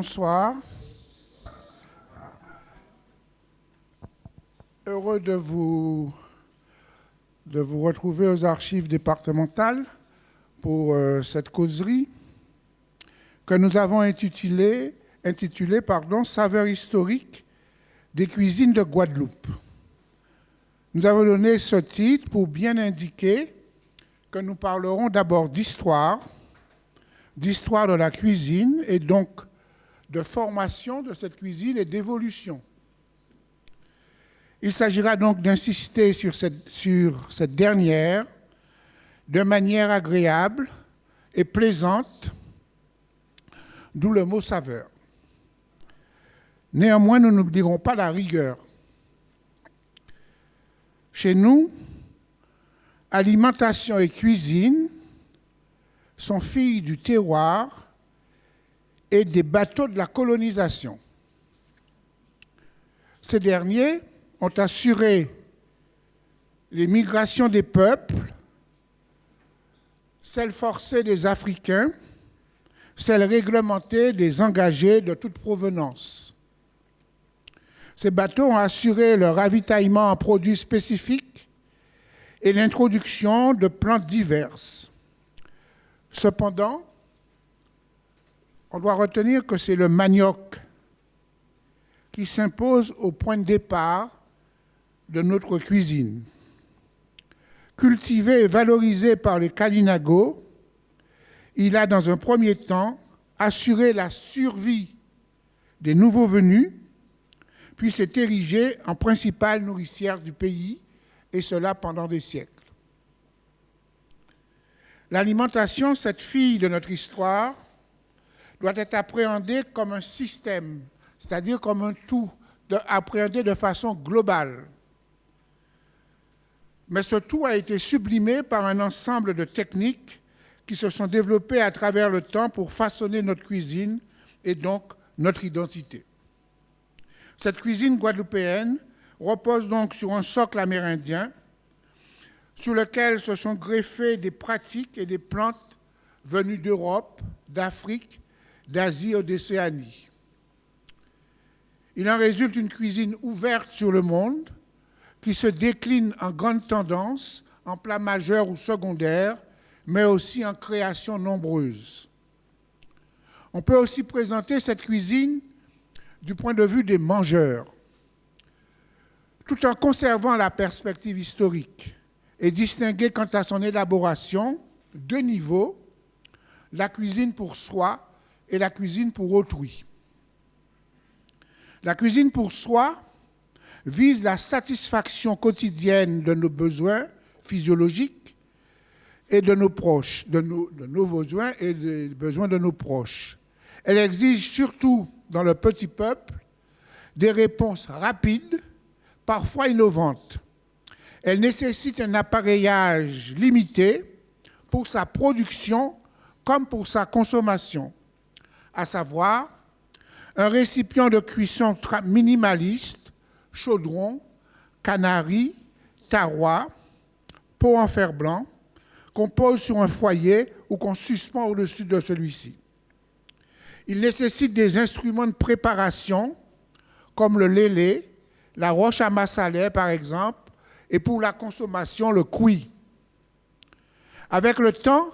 Bonsoir. Heureux de vous retrouver aux archives départementales pour cette causerie que nous avons intitulée Saveurs historiques des cuisines de Guadeloupe. Nous avons donné ce titre pour bien indiquer que nous parlerons d'abord d'histoire de la cuisine et donc de formation de cette cuisine et d'évolution. Il s'agira donc d'insister sur cette dernière de manière agréable et plaisante, d'où le mot saveur. Néanmoins, nous n'oublierons pas la rigueur. Chez nous, alimentation et cuisine sont filles du terroir et des bateaux de la colonisation. Ces derniers ont assuré les migrations des peuples, celles forcées des Africains, celles réglementées des engagés de toute provenance. Ces bateaux ont assuré le ravitaillement en produits spécifiques et l'introduction de plantes diverses. Cependant, on doit retenir que c'est le manioc qui s'impose au point de départ de notre cuisine. Cultivé et valorisé par les Kalinago, il a dans un premier temps assuré la survie des nouveaux venus, puis s'est érigé en principale nourricière du pays, et cela pendant des siècles. L'alimentation, cette fille de notre histoire, doit être appréhendée comme un système, c'est-à-dire comme un tout, appréhendée de façon globale. Mais ce tout a été sublimé par un ensemble de techniques qui se sont développées à travers le temps pour façonner notre cuisine et donc notre identité. Cette cuisine guadeloupéenne repose donc sur un socle amérindien sur lequel se sont greffées des pratiques et des plantes venues d'Europe, d'Afrique, d'Asie ou d'Océanie. Il en résulte une cuisine ouverte sur le monde qui se décline en grandes tendances, en plats majeurs ou secondaires, mais aussi en créations nombreuses. On peut aussi présenter cette cuisine du point de vue des mangeurs, tout en conservant la perspective historique et distinguer quant à son élaboration deux niveaux, la cuisine pour soi et la cuisine pour autrui. La cuisine pour soi vise la satisfaction quotidienne de nos besoins physiologiques et de nos proches, de nos besoins et des besoins de nos proches. Elle exige surtout dans le petit peuple des réponses rapides, parfois innovantes. Elle nécessite un appareillage limité pour sa production comme pour sa consommation, à savoir un récipient de cuisson minimaliste, chaudron, canari, taroi, pot en fer blanc, qu'on pose sur un foyer ou qu'on suspend au-dessus de celui-ci. Il nécessite des instruments de préparation, comme le lélé, la roche à massalet par exemple, et pour la consommation, le cuit. Avec le temps,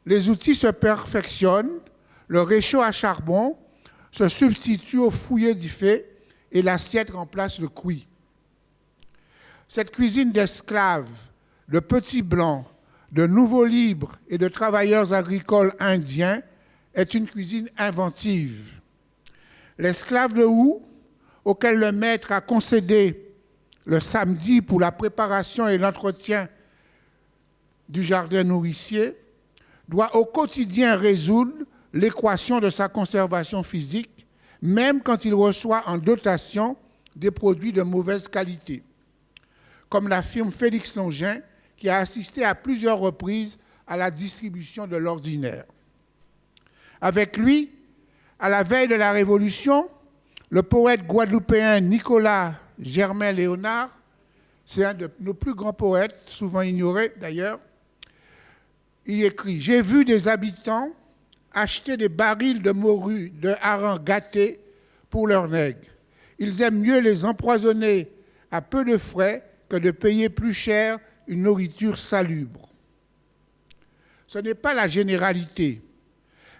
les outils se perfectionnent, le réchaud à charbon se substitue au fouillé du fait et l'assiette remplace le cuit. Cette cuisine d'esclaves, de petits blancs, de nouveaux libres et de travailleurs agricoles indiens est une cuisine inventive. L'esclave de houx, auquel le maître a concédé le samedi pour la préparation et l'entretien du jardin nourricier, doit au quotidien résoudre l'équation de sa conservation physique, même quand il reçoit en dotation des produits de mauvaise qualité, comme l'affirme Félix Longin, qui a assisté à plusieurs reprises à la distribution de l'ordinaire. Avec lui, à la veille de la Révolution, le poète guadeloupéen Nicolas Germain-Léonard, c'est un de nos plus grands poètes, souvent ignoré d'ailleurs, il écrit « J'ai vu des habitants acheter des barils de morue, de harengs gâtés pour leurs nègres. Ils aiment mieux les empoisonner à peu de frais que de payer plus cher une nourriture salubre. Ce n'est pas la généralité,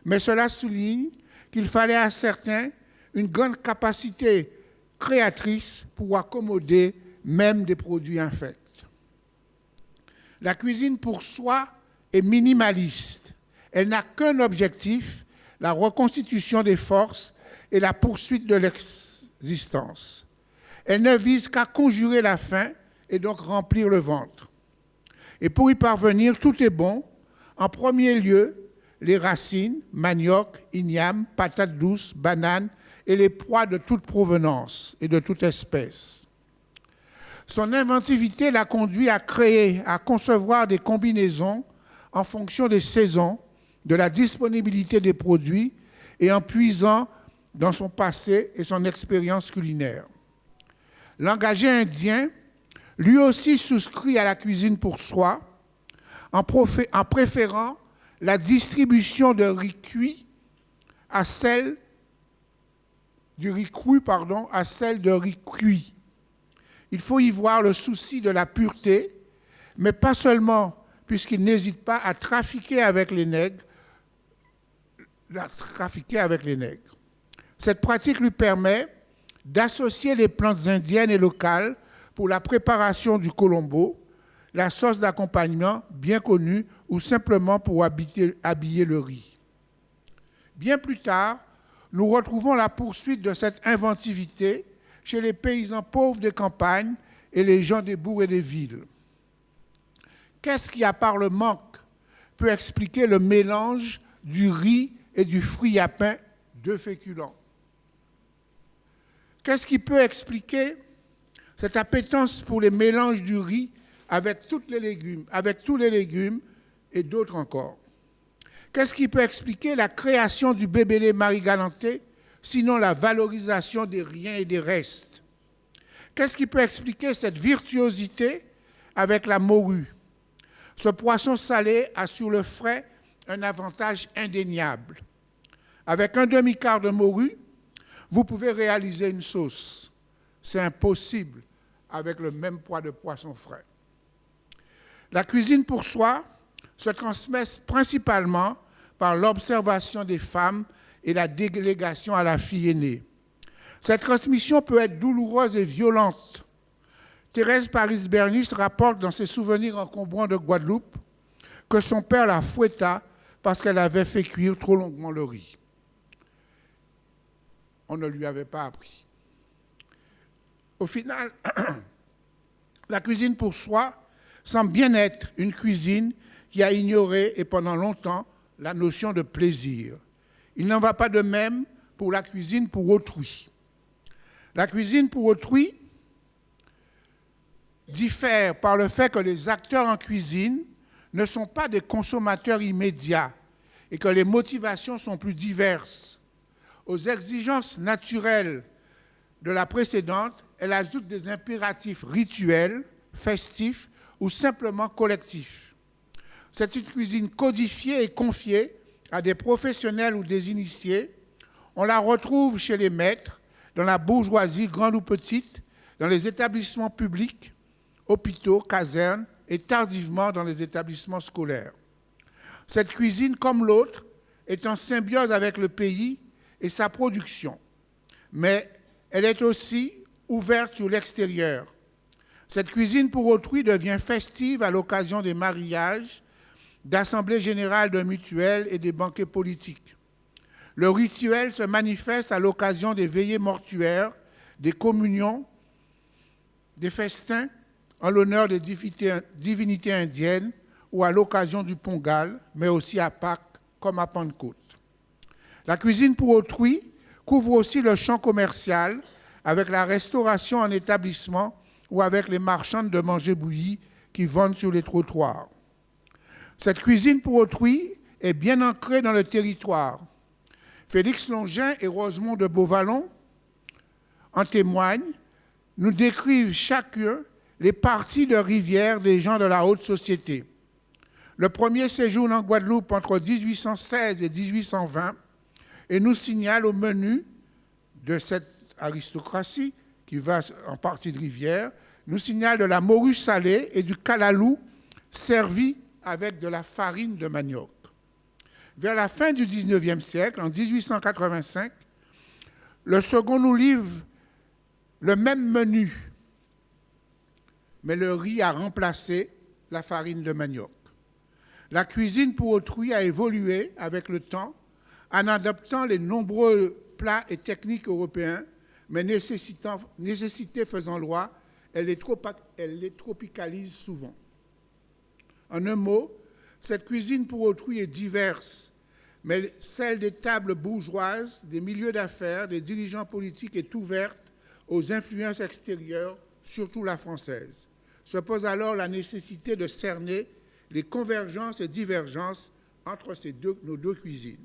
mais cela souligne qu'il fallait à certains une grande capacité créatrice pour accommoder même des produits infects. La cuisine pour soi est minimaliste. Elle n'a qu'un objectif, la reconstitution des forces et la poursuite de l'existence. Elle ne vise qu'à conjurer la faim et donc remplir le ventre. Et pour y parvenir, tout est bon. En premier lieu, les racines, manioc, igname, patates douces, bananes et les pois de toute provenance et de toute espèce. Son inventivité l'a conduit à créer, à concevoir des combinaisons en fonction des saisons, de la disponibilité des produits et en puisant dans son passé et son expérience culinaire. L'engagé indien, lui aussi souscrit à la cuisine pour soi, en préférant la distribution de riz cuit à celle du riz cru, à celle de riz cuit. Il faut y voir le souci de la pureté, mais pas seulement, puisqu'il n'hésite pas à trafiquer avec les nègres. Cette pratique lui permet d'associer les plantes indiennes et locales pour la préparation du colombo, la sauce d'accompagnement bien connue ou simplement pour habiller le riz. Bien plus tard, nous retrouvons la poursuite de cette inventivité chez les paysans pauvres des campagnes et les gens des bourgs et des villes. Qu'est-ce qui, à part le manque, peut expliquer le mélange du riz et du fruit à pain, deux féculents? Qu'est-ce qui peut expliquer cette appétence pour les mélanges du riz avec tous les légumes et d'autres encore? Qu'est-ce qui peut expliquer la création du bébélé Marie-Galanté, sinon la valorisation des riens et des restes? Qu'est-ce qui peut expliquer cette virtuosité avec la morue? Ce poisson salé a sur le frais un avantage indéniable. Avec un demi-quart de morue, vous pouvez réaliser une sauce. C'est impossible avec le même poids de poisson frais. La cuisine pour soi se transmet principalement par l'observation des femmes et la délégation à la fille aînée. Cette transmission peut être douloureuse et violente. Thérèse Paris-Bernis rapporte dans ses souvenirs encombrants de Guadeloupe que son père la fouetta parce qu'elle avait fait cuire trop longuement le riz. On ne lui avait pas appris. Au final, la cuisine pour soi semble bien être une cuisine qui a ignoré et pendant longtemps la notion de plaisir. Il n'en va pas de même pour la cuisine pour autrui. La cuisine pour autrui diffère par le fait que les acteurs en cuisine ne sont pas des consommateurs immédiats et que les motivations sont plus diverses. Aux exigences naturelles de la précédente, elle ajoute des impératifs rituels, festifs ou simplement collectifs. C'est une cuisine codifiée et confiée à des professionnels ou des initiés. On la retrouve chez les maîtres, dans la bourgeoisie grande ou petite, dans les établissements publics, hôpitaux, casernes et tardivement dans les établissements scolaires. Cette cuisine, comme l'autre, est en symbiose avec le pays et sa production, mais elle est aussi ouverte sur l'extérieur. Cette cuisine pour autrui devient festive à l'occasion des mariages, d'assemblées générales de mutuelles et des banquets politiques. Le rituel se manifeste à l'occasion des veillées mortuaires, des communions, des festins en l'honneur des divinités indiennes ou à l'occasion du Pongal, mais aussi à Pâques comme à Pentecôte. La cuisine pour autrui couvre aussi le champ commercial avec la restauration en établissement ou avec les marchandes de manger bouilli qui vendent sur les trottoirs. Cette cuisine pour autrui est bien ancrée dans le territoire. Félix Longin et Rosemont de Beauvallon en témoignent, nous décrivent chacun les parties de rivière des gens de la haute société. Le premier séjourne en Guadeloupe entre 1816 et 1820 et nous signale au menu de cette aristocratie, qui va en partie de rivière, nous signale de la morue salée et du calalou servi avec de la farine de manioc. Vers la fin du XIXe siècle, en 1885, le second nous livre le même menu, mais le riz a remplacé la farine de manioc. La cuisine pour autrui a évolué avec le temps en adoptant les nombreux plats et techniques européens, mais nécessité faisant loi, elle les tropicalise souvent. En un mot, cette cuisine pour autrui est diverse, mais celle des tables bourgeoises, des milieux d'affaires, des dirigeants politiques est ouverte aux influences extérieures, surtout la française. Se pose alors la nécessité de cerner les convergences et divergences entre nos deux cuisines.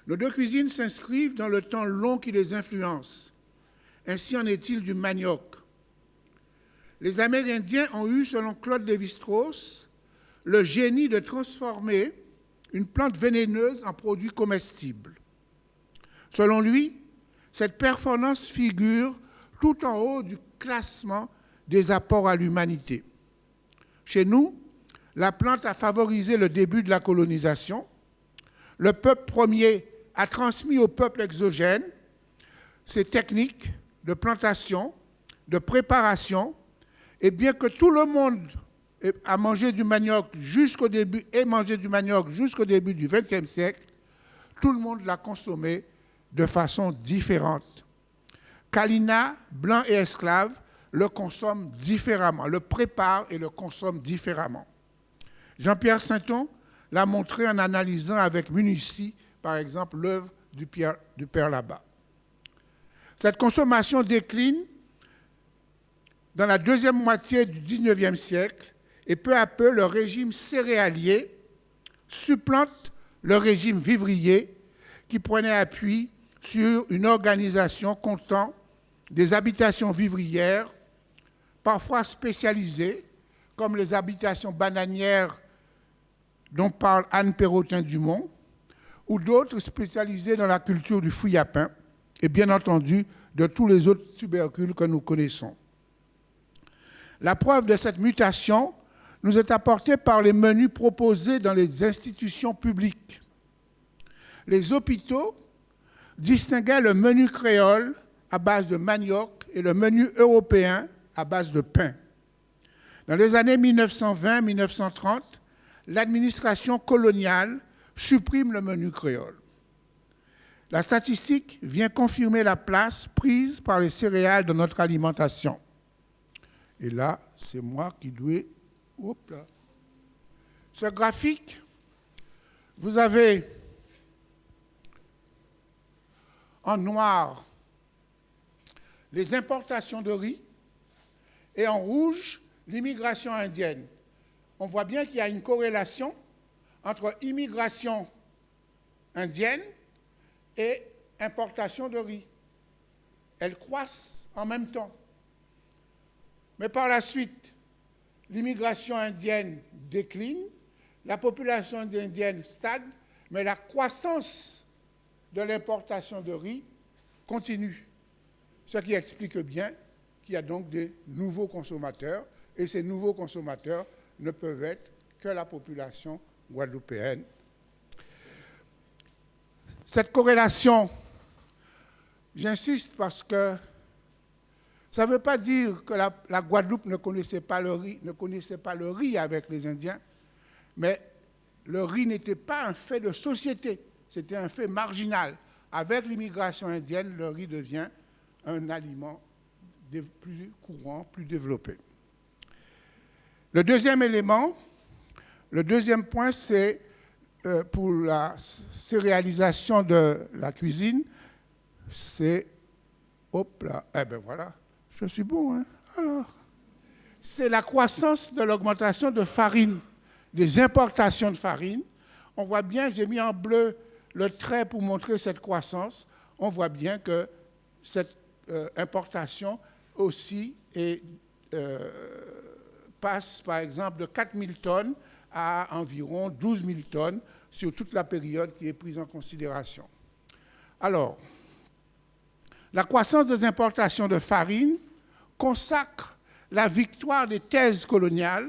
Nos deux cuisines s'inscrivent dans le temps long qui les influence. Ainsi en est-il du manioc. Les Amérindiens ont eu, selon Claude Lévi-Strauss, le génie de transformer une plante vénéneuse en produit comestible. Selon lui, cette performance figure tout en haut du classement des apports à l'humanité. Chez nous, la plante a favorisé le début de la colonisation. Le peuple premier a transmis au peuple exogène ses techniques de plantation, de préparation, et bien que tout le monde a mangé du manioc jusqu'au début du XXe siècle, tout le monde l'a consommé de façon différente. Kalina, blancs et esclaves, le consomment différemment, le préparent et le consomment différemment. Jean-Pierre Sainton l'a montré en analysant avec minutie, par exemple, l'œuvre du Père Labat. Cette consommation décline dans la deuxième moitié du XIXe siècle et peu à peu, le régime céréalier supplante le régime vivrier qui prenait appui sur une organisation comptant des habitations vivrières, parfois spécialisées, comme les habitations bananières dont parle Anne Perrotin-Dumont, ou d'autres spécialisées dans la culture du fouille à pain, et bien entendu de tous les autres tubercules que nous connaissons. La preuve de cette mutation nous est apportée par les menus proposés dans les institutions publiques. Les hôpitaux distinguaient le menu créole à base de manioc et le menu européen à base de pain. Dans les années 1920-1930, l'administration coloniale supprime le menu créole. La statistique vient confirmer la place prise par les céréales dans notre alimentation. Et là, c'est moi qui dois... Hop là. Ce graphique, vous avez en noir les importations de riz et en rouge l'immigration indienne. On voit bien qu'il y a une corrélation entre immigration indienne et importation de riz. Elles croissent en même temps. Mais par la suite, l'immigration indienne décline, la population indienne stagne, mais la croissance de l'importation de riz continue. Ce qui explique bien qu'il y a donc des nouveaux consommateurs, et ces nouveaux consommateurs ne peuvent être que la population guadeloupéenne. Cette corrélation, j'insiste parce que ça ne veut pas dire que la Guadeloupe ne connaissait pas le riz avec les Indiens, mais le riz n'était pas un fait de société, c'était un fait marginal. Avec l'immigration indienne, le riz devient un aliment plus courant, plus développé. Le deuxième élément, le deuxième point, c'est pour la céréalisation de la cuisine, c'est, hop là, eh bien voilà, je suis bon, hein, alors. C'est la croissance de l'augmentation de farine, des importations de farine. On voit bien, j'ai mis en bleu le trait pour montrer cette croissance. On voit bien que cette importation aussi passe, par exemple, de 4 000 tonnes à environ 12 000 tonnes sur toute la période qui est prise en considération. Alors, la croissance des importations de farine consacre la victoire des thèses coloniales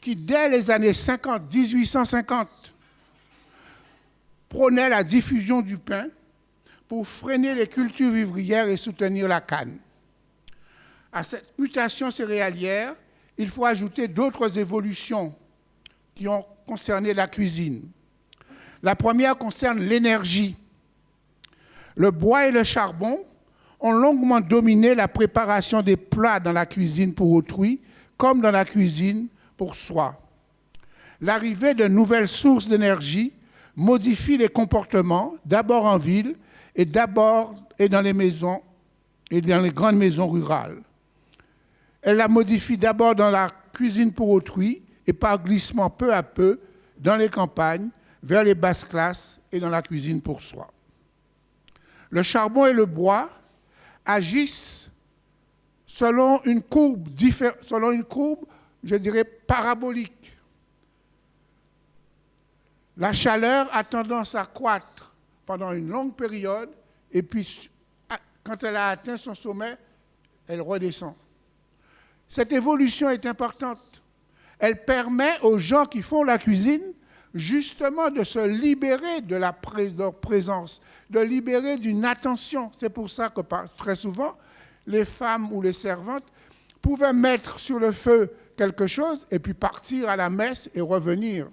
qui, dès les années 1850, prônaient la diffusion du pain pour freiner les cultures vivrières et soutenir la canne. À cette mutation céréalière, il faut ajouter d'autres évolutions qui ont concerné la cuisine. La première concerne l'énergie. Le bois et le charbon ont longuement dominé la préparation des plats dans la cuisine pour autrui, comme dans la cuisine pour soi. L'arrivée de nouvelles sources d'énergie modifie les comportements, d'abord en ville et dans les maisons et dans les grandes maisons rurales. Elle la modifie d'abord dans la cuisine pour autrui et par glissement peu à peu dans les campagnes, vers les basses classes et dans la cuisine pour soi. Le charbon et le bois agissent selon une courbe, je dirais, parabolique. La chaleur a tendance à croître pendant une longue période et puis, quand elle a atteint son sommet, elle redescend. Cette évolution est importante. Elle permet aux gens qui font la cuisine justement de se libérer de leur présence, de libérer d'une attention. C'est pour ça que très souvent, les femmes ou les servantes pouvaient mettre sur le feu quelque chose et puis partir à la messe et revenir.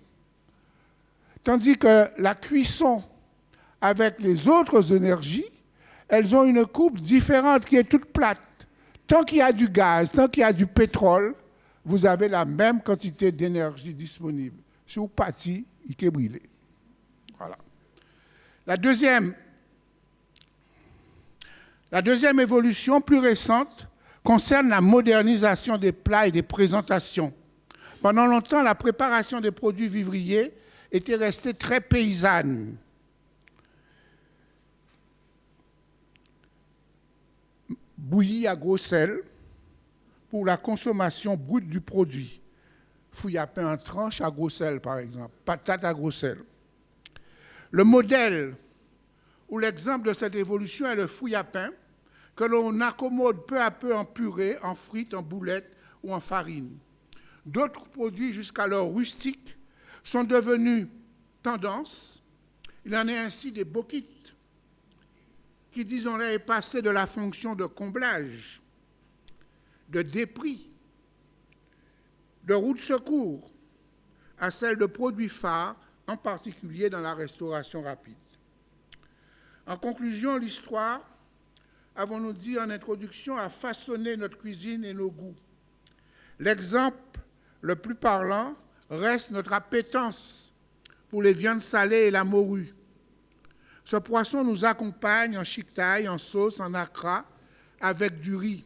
Tandis que la cuisson avec les autres énergies, elles ont une courbe différente qui est toute plate. Tant qu'il y a du gaz, tant qu'il y a du pétrole, vous avez la même quantité d'énergie disponible. Sur parti, il est brûlé. Voilà. La deuxième évolution plus récente concerne la modernisation des plats et des présentations. Pendant longtemps, la préparation des produits vivriers était restée très paysanne. Bouillie à gros sel pour la consommation brute du produit. Fouille à pain en tranche à gros sel, par exemple. Patate à gros sel. Le modèle ou l'exemple de cette évolution est le fouille à pain que l'on accommode peu à peu en purée, en frites, en boulettes ou en farine. D'autres produits jusqu'alors rustiques sont devenus tendance. Il en est ainsi des boquites qui, disons-le, est passé de la fonction de comblage, de dépris, de roue de secours à celle de produits phares, en particulier dans la restauration rapide. En conclusion, l'histoire, avons-nous dit en introduction, a façonné notre cuisine et nos goûts. L'exemple le plus parlant reste notre appétence pour les viandes salées et la morue. Ce poisson nous accompagne en chiquetaille, en sauce, en accra, avec du riz.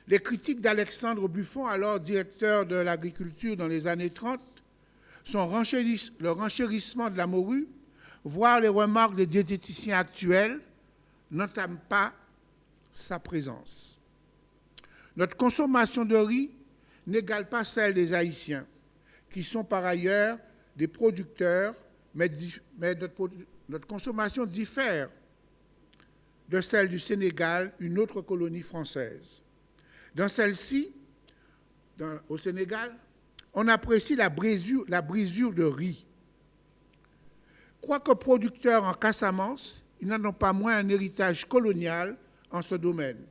Les critiques d'Alexandre Buffon, alors directeur de l'agriculture dans les années 30, le renchérissement de la morue, voire les remarques des diététiciens actuels, n'entament pas sa présence. Notre consommation de riz n'égale pas celle des Haïtiens, qui sont par ailleurs des producteurs, mais notre consommation diffère de celle du Sénégal, une autre colonie française. Dans celle-ci, au Sénégal, on apprécie la brisure de riz. Quoique producteurs en Casamance, ils n'en ont pas moins un héritage colonial en ce domaine.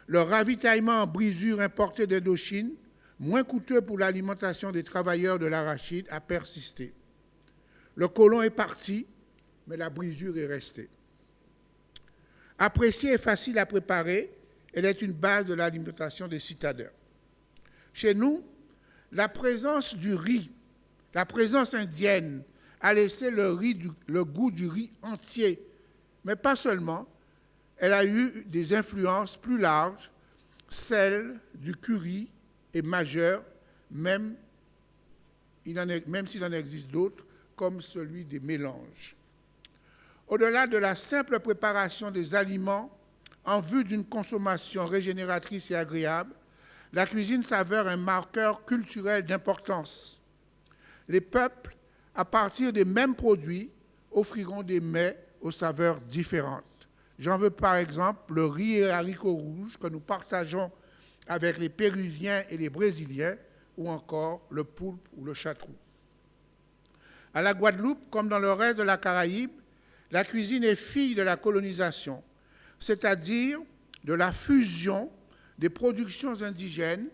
Le ravitaillement en brisure importée d'Indochine, moins coûteux pour l'alimentation des travailleurs de l'arachide, a persisté. Le colon est parti, mais la brisure est restée. Appréciée et facile à préparer, elle est une base de l'alimentation des citadins. Chez nous, la présence du riz, la présence indienne, a laissé le goût du riz entier. Mais pas seulement, elle a eu des influences plus larges. Celle du curry est majeure, même s'il en existe d'autres, comme celui des mélanges. Au-delà de la simple préparation des aliments en vue d'une consommation régénératrice et agréable, la cuisine s'avère un marqueur culturel d'importance. les peuples, à partir des mêmes produits, offriront des mets aux saveurs différentes. J'en veux par exemple le riz et haricots rouges que nous partageons avec les Péruviens et les Brésiliens, ou encore le poulpe ou le chartreux. À la Guadeloupe, comme dans le reste de la Caraïbe, la cuisine est fille de la colonisation, c'est-à-dire de la fusion des productions indigènes,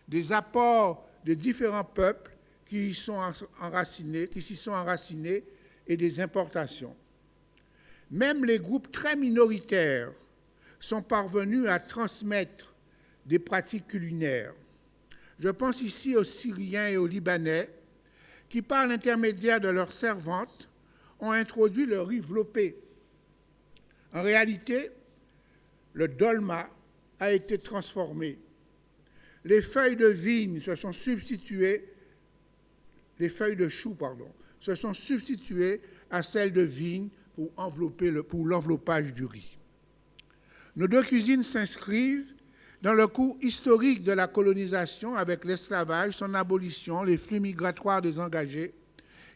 des apports des différents peuples qui s'y sont enracinés et des importations. Même les groupes très minoritaires sont parvenus à transmettre des pratiques culinaires. Je pense ici aux Syriens et aux Libanais qui, par l'intermédiaire de leurs servantes, ont introduit le riz vlopé. En réalité, le dolma a été transformé. Les feuilles de vigne se sont substituées, les feuilles de chou, se sont substituées à celles de vigne pour l'enveloppage du riz. Nos deux cuisines s'inscrivent dans le cours historique de la colonisation avec l'esclavage, son abolition, les flux migratoires désengagés.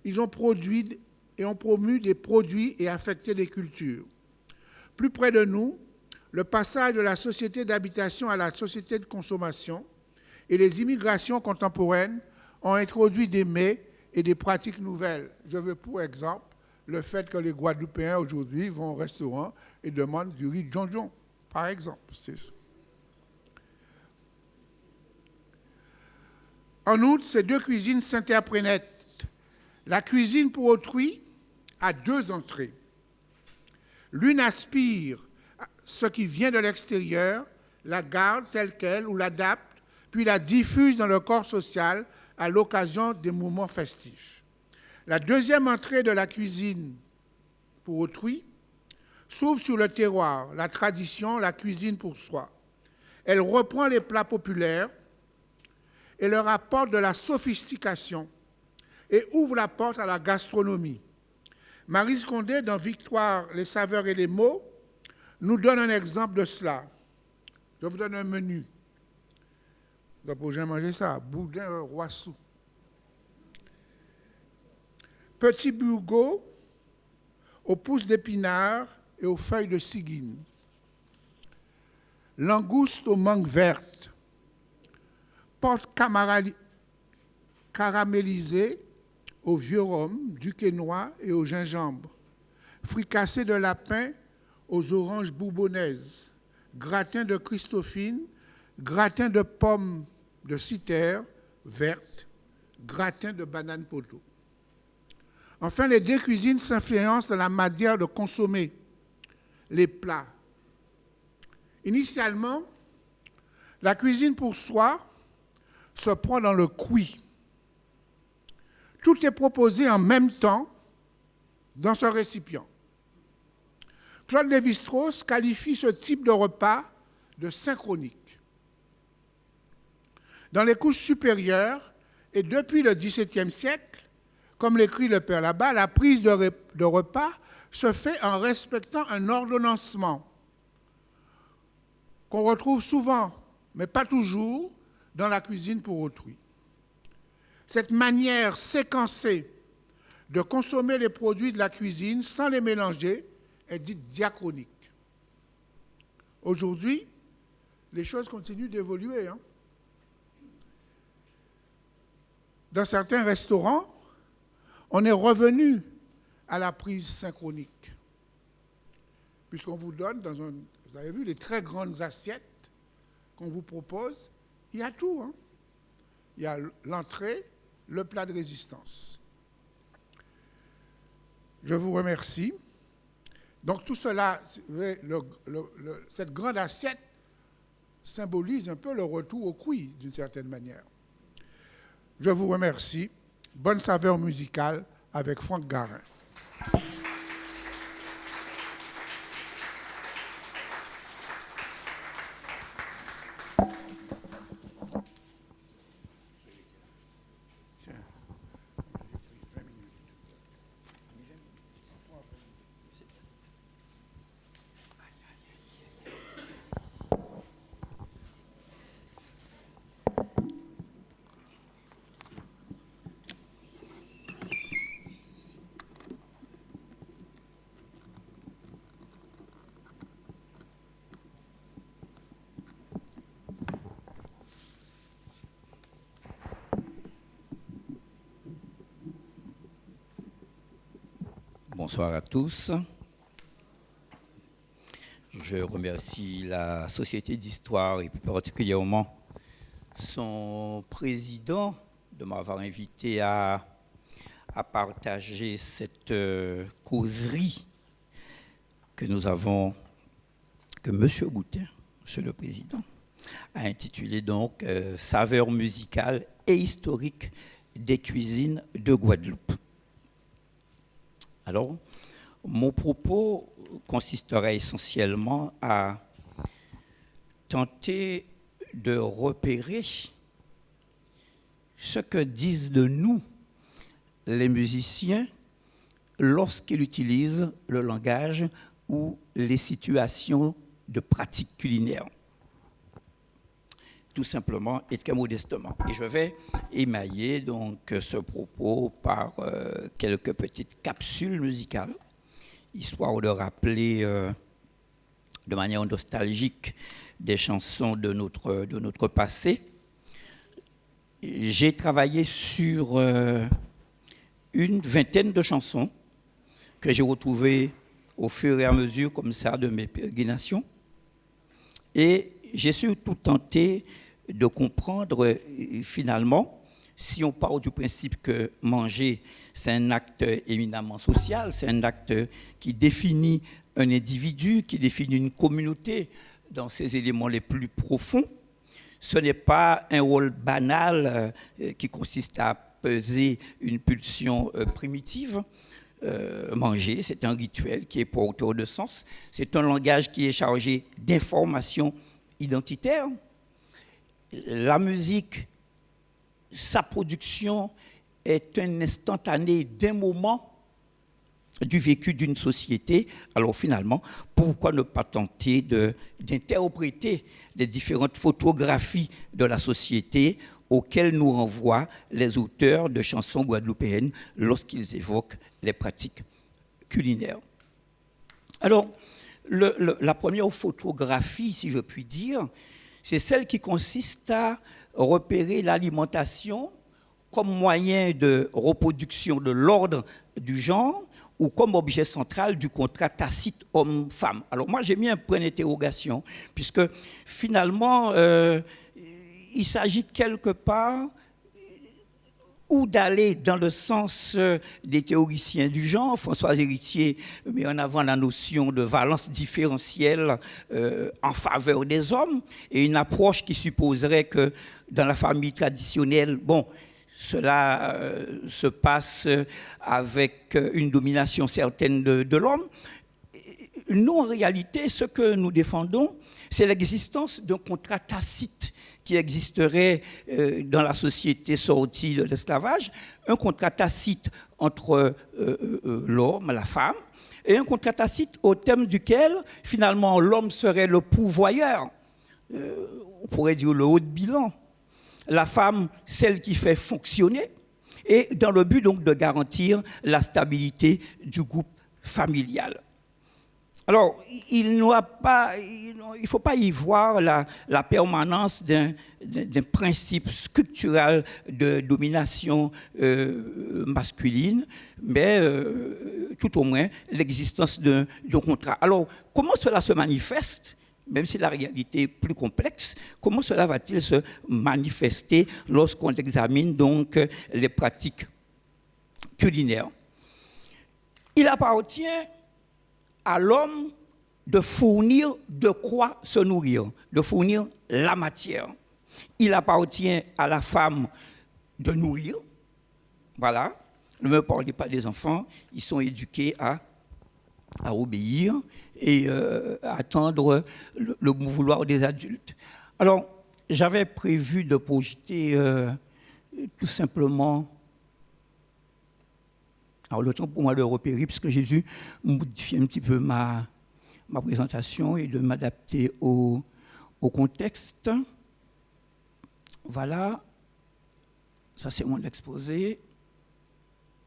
Ils ont produit et ont promu des produits et affecté des cultures. Plus près de nous, le passage de la société d'habitation à la société de consommation et les immigrations contemporaines ont introduit des mets et des pratiques nouvelles. Je veux pour exemple le fait que les Guadeloupéens aujourd'hui vont au restaurant et demandent du riz John, par exemple. C'est ça. En outre, ces deux cuisines s'interprénètent. La cuisine pour autrui a deux entrées. L'une aspire à ce qui vient de l'extérieur, la garde telle qu'elle ou l'adapte, puis la diffuse dans le corps social à l'occasion des moments festifs. La deuxième entrée de la cuisine pour autrui s'ouvre sur le terroir, la tradition, la cuisine pour soi. Elle reprend les plats populaires et leur apporte de la sophistication et ouvre la porte à la gastronomie. Maryse Condé, dans Victoire, les saveurs et les mots, nous donne un exemple de cela. Je vous donne un menu. Donc, j'ai mangé ça, boudin roissou. Petit burgot aux pousses d'épinards et aux feuilles de ciguine. Langouste aux mangues vertes. Porte caramélisée au vieux rhum, du quénois et au gingembre. Fricassé de lapin aux oranges bourbonnaises. Gratin de Christophine, gratin de pommes de citer vertes, gratin de banane poteau. Enfin, les deux cuisines s'influencent dans la manière de consommer les plats. Initialement, la cuisine pour soi se prend dans le cuit. Tout est proposé en même temps dans ce récipient. Claude Lévi-Strauss qualifie ce type de repas de synchronique. Dans les couches supérieures, et depuis le XVIIe siècle, comme l'écrit le père là-bas, la prise de repas se fait en respectant un ordonnancement qu'on retrouve souvent, mais pas toujours, dans la cuisine pour autrui. Cette manière séquencée de consommer les produits de la cuisine sans les mélanger est dite diachronique. Aujourd'hui, les choses continuent d'évoluer. Dans certains restaurants, on est revenu à la prise synchronique. Puisqu'on vous donne, vous avez vu les très grandes assiettes qu'on vous propose, il y a tout. Il y a l'entrée, le plat de résistance. Je vous remercie. Donc tout cela, cette grande assiette symbolise un peu le retour au cuit, d'une certaine manière. Je vous remercie. Bonne saveur musicale avec Franck Garin. Bonsoir à tous. Je remercie la Société d'Histoire et plus particulièrement son président de m'avoir invité à partager cette causerie que nous avons, que M. Boutin, M. le Président, a intitulée donc « Saveurs musicales et historiques des cuisines de Guadeloupe ». Alors, mon propos consisterait essentiellement à tenter de repérer ce que disent de nous les musiciens lorsqu'ils utilisent le langage ou les situations de pratique culinaire. Tout simplement et très modestement. Et je vais émailler donc ce propos par quelques petites capsules musicales, histoire de rappeler de manière nostalgique des chansons de notre passé. J'ai travaillé sur une vingtaine de chansons que j'ai retrouvées au fur et à mesure comme ça de mes pérégrinations. Et j'ai surtout tenté de comprendre finalement, si on part du principe que manger, c'est un acte éminemment social, c'est un acte qui définit un individu, qui définit une communauté dans ses éléments les plus profonds. Ce n'est pas un rôle banal qui consiste à peser une pulsion primitive. Manger, c'est un rituel qui est porteur de sens. C'est un langage qui est chargé d'informations identitaires. La musique, sa production est un instantané d'un moment du vécu d'une société. Alors finalement, pourquoi ne pas tenter d'interpréter les différentes photographies de la société auxquelles nous renvoient les auteurs de chansons guadeloupéennes lorsqu'ils évoquent les pratiques culinaires. Alors, la première photographie, si je puis dire, c'est celle qui consiste à repérer l'alimentation comme moyen de reproduction de l'ordre du genre ou comme objet central du contrat tacite homme-femme. Alors moi, j'ai mis un point d'interrogation, puisque finalement, il s'agit quelque part ou d'aller dans le sens des théoriciens du genre. François Héritier met en avant la notion de valence différentielle en faveur des hommes et une approche qui supposerait que dans la famille traditionnelle, bon, cela se passe avec une domination certaine de l'homme. Nous, en réalité, ce que nous défendons, c'est l'existence d'un contrat tacite qui existerait dans la société sortie de l'esclavage, un contrat tacite entre l'homme, la femme, et un contrat tacite au terme duquel, finalement, l'homme serait le pourvoyeur, on pourrait dire le haut de bilan, la femme, celle qui fait fonctionner, et dans le but donc de garantir la stabilité du groupe familial. Alors, il ne faut pas y voir la permanence d'un principe structural de domination masculine, mais tout au moins l'existence d'un contrat. Alors, comment cela se manifeste, même si la réalité est plus complexe, comment cela va-t-il se manifester lorsqu'on examine donc les pratiques culinaires? Il appartient à l'homme de fournir de quoi se nourrir, de fournir la matière. Il appartient à la femme de nourrir. Voilà. Ne me parlez pas des enfants, ils sont éduqués à obéir et à attendre le bon vouloir des adultes. Alors, j'avais prévu de projeter tout simplement. Alors, le temps pour moi de repérer, puisque j'ai dû modifier un petit peu ma présentation et de m'adapter au contexte. Voilà. Ça, c'est mon exposé.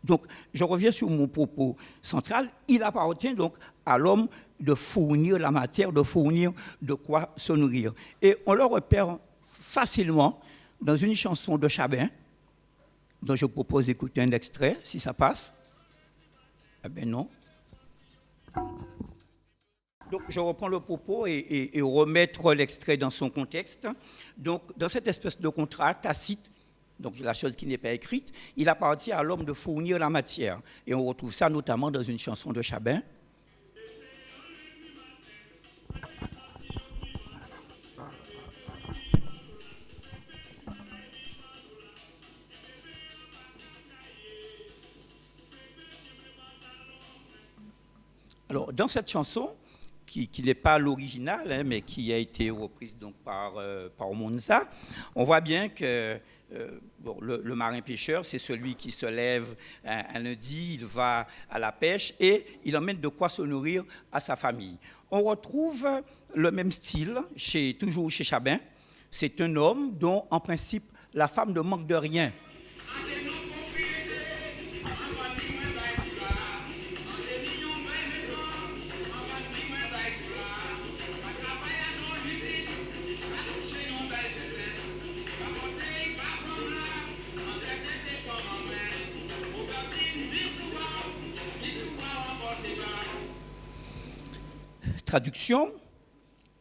Donc, je reviens sur mon propos central. Il appartient donc à l'homme de fournir la matière, de fournir de quoi se nourrir. Et on le repère facilement dans une chanson de Chabin, dont je propose d'écouter un extrait, si ça passe. Eh bien non, Donc, je reprends le propos et remettre l'extrait dans son contexte. Donc, dans cette espèce de contrat tacite, donc la chose qui n'est pas écrite, il appartient à l'homme de fournir la matière. Et on retrouve ça notamment dans une chanson de Chabin. Alors, dans cette chanson, qui n'est pas l'original, hein, mais qui a été reprise donc par Monza, on voit bien que le marin-pêcheur, c'est celui qui se lève un lundi, il va à la pêche et il emmène de quoi se nourrir à sa famille. On retrouve le même style, toujours chez Chabin. C'est un homme dont, en principe, la femme ne manque de rien. Traduction,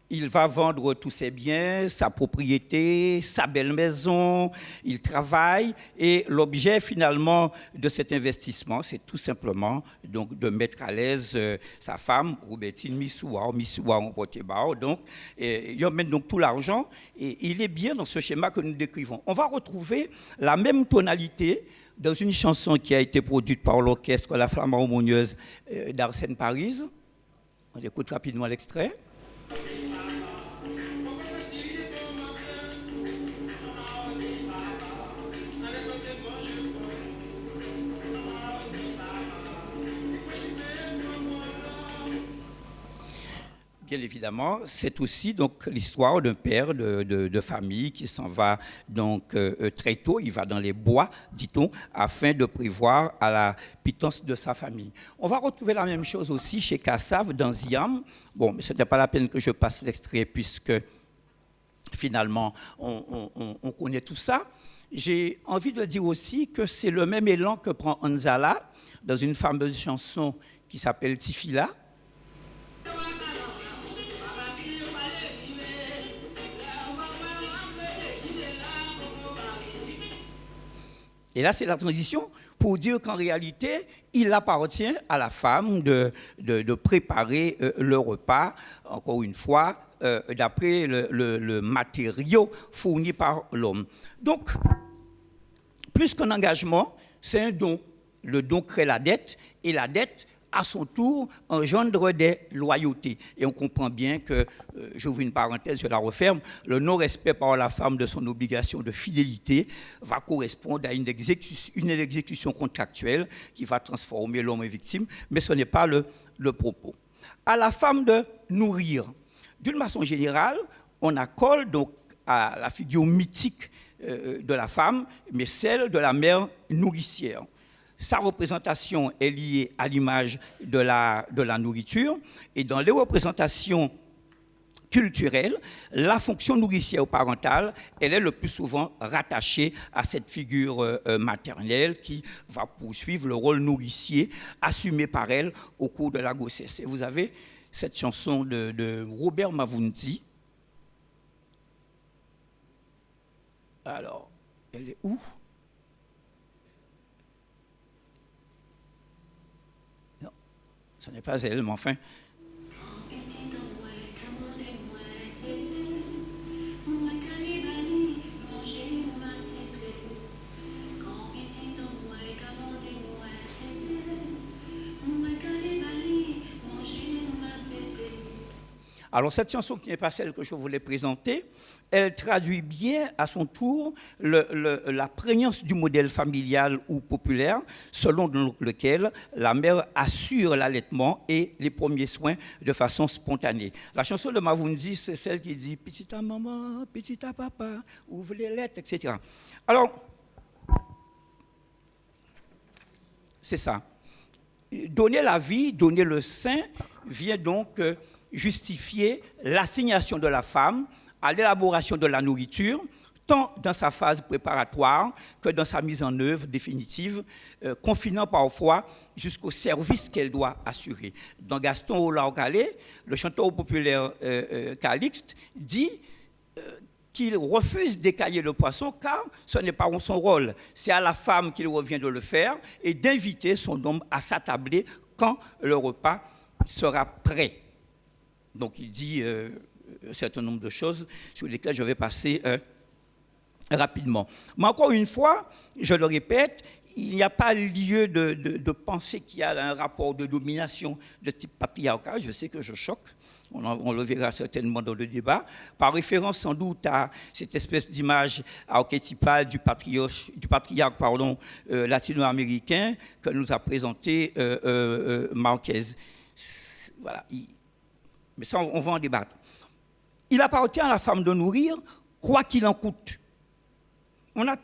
il va vendre tous ses biens, sa propriété, sa belle maison, il travaille et l'objet finalement de cet investissement, c'est tout simplement donc, de mettre à l'aise sa femme, Robertine Missoua en Portebao. Donc, il emmène donc tout l'argent et il est bien dans ce schéma que nous décrivons. On va retrouver la même tonalité dans une chanson qui a été produite par l'orchestre La Flamme Harmonieuse d'Arsène Paris. On écoute rapidement l'extrait. Bien évidemment, c'est aussi donc l'histoire d'un père de famille qui s'en va donc très tôt, il va dans les bois, dit-on, afin de prévoir à la pitance de sa famille. On va retrouver la même chose aussi chez Kassav dans Ziam. Bon, mais ce n'est pas la peine que je passe l'extrait puisque finalement on connaît tout ça. J'ai envie de dire aussi que c'est le même élan que prend Anzala dans une fameuse chanson qui s'appelle Tifila. Et là, c'est la transition pour dire qu'en réalité, il appartient à la femme de préparer le repas, encore une fois, d'après le matériau fourni par l'homme. Donc, plus qu'un engagement, c'est un don. Le don crée la dette, et la dette, à son tour, engendre des loyautés. Et on comprend bien que, j'ouvre une parenthèse, je la referme, le non-respect par la femme de son obligation de fidélité va correspondre à une exécution contractuelle qui va transformer l'homme en victime, mais ce n'est pas le propos. À la femme de nourrir. D'une façon générale, on accole donc à la figure mythique de la femme, mais celle de la mère nourricière. Sa représentation est liée à l'image de la nourriture. Et dans les représentations culturelles, la fonction nourricière ou parentale, elle est le plus souvent rattachée à cette figure maternelle qui va poursuivre le rôle nourricier assumé par elle au cours de la grossesse. Et vous avez cette chanson de Robert Mavunti. Alors, elle est où ? Ce n'est pas elle, mais enfin. Alors cette chanson qui n'est pas celle que je voulais présenter, elle traduit bien à son tour la prégnance du modèle familial ou populaire selon lequel la mère assure l'allaitement et les premiers soins de façon spontanée. La chanson de Mavunti, c'est celle qui dit « Petite à maman, petite à papa, ouvre les lettres », etc. Alors, c'est ça. Donner la vie, donner le sein vient donc justifier l'assignation de la femme à l'élaboration de la nourriture, tant dans sa phase préparatoire que dans sa mise en œuvre définitive, confinant parfois jusqu'au service qu'elle doit assurer. Dans Gaston Hollard-Calais, le chanteur populaire Calixte dit qu'il refuse d'écailler le poisson car ce n'est pas son rôle. C'est à la femme qu'il revient de le faire et d'inviter son homme à s'attabler quand le repas sera prêt. Donc il dit un certain nombre de choses sur lesquelles je vais passer rapidement. Mais encore une fois, je le répète, il n'y a pas lieu de penser qu'il y a un rapport de domination de type patriarcal. Je sais que je choque, on le verra certainement dans le débat, par référence sans doute à cette espèce d'image archétypale du patriarche latino-américain que nous a présenté Marquez. Voilà. Mais ça, on va en débattre. Il appartient à la femme de nourrir, quoi qu'il en coûte. On a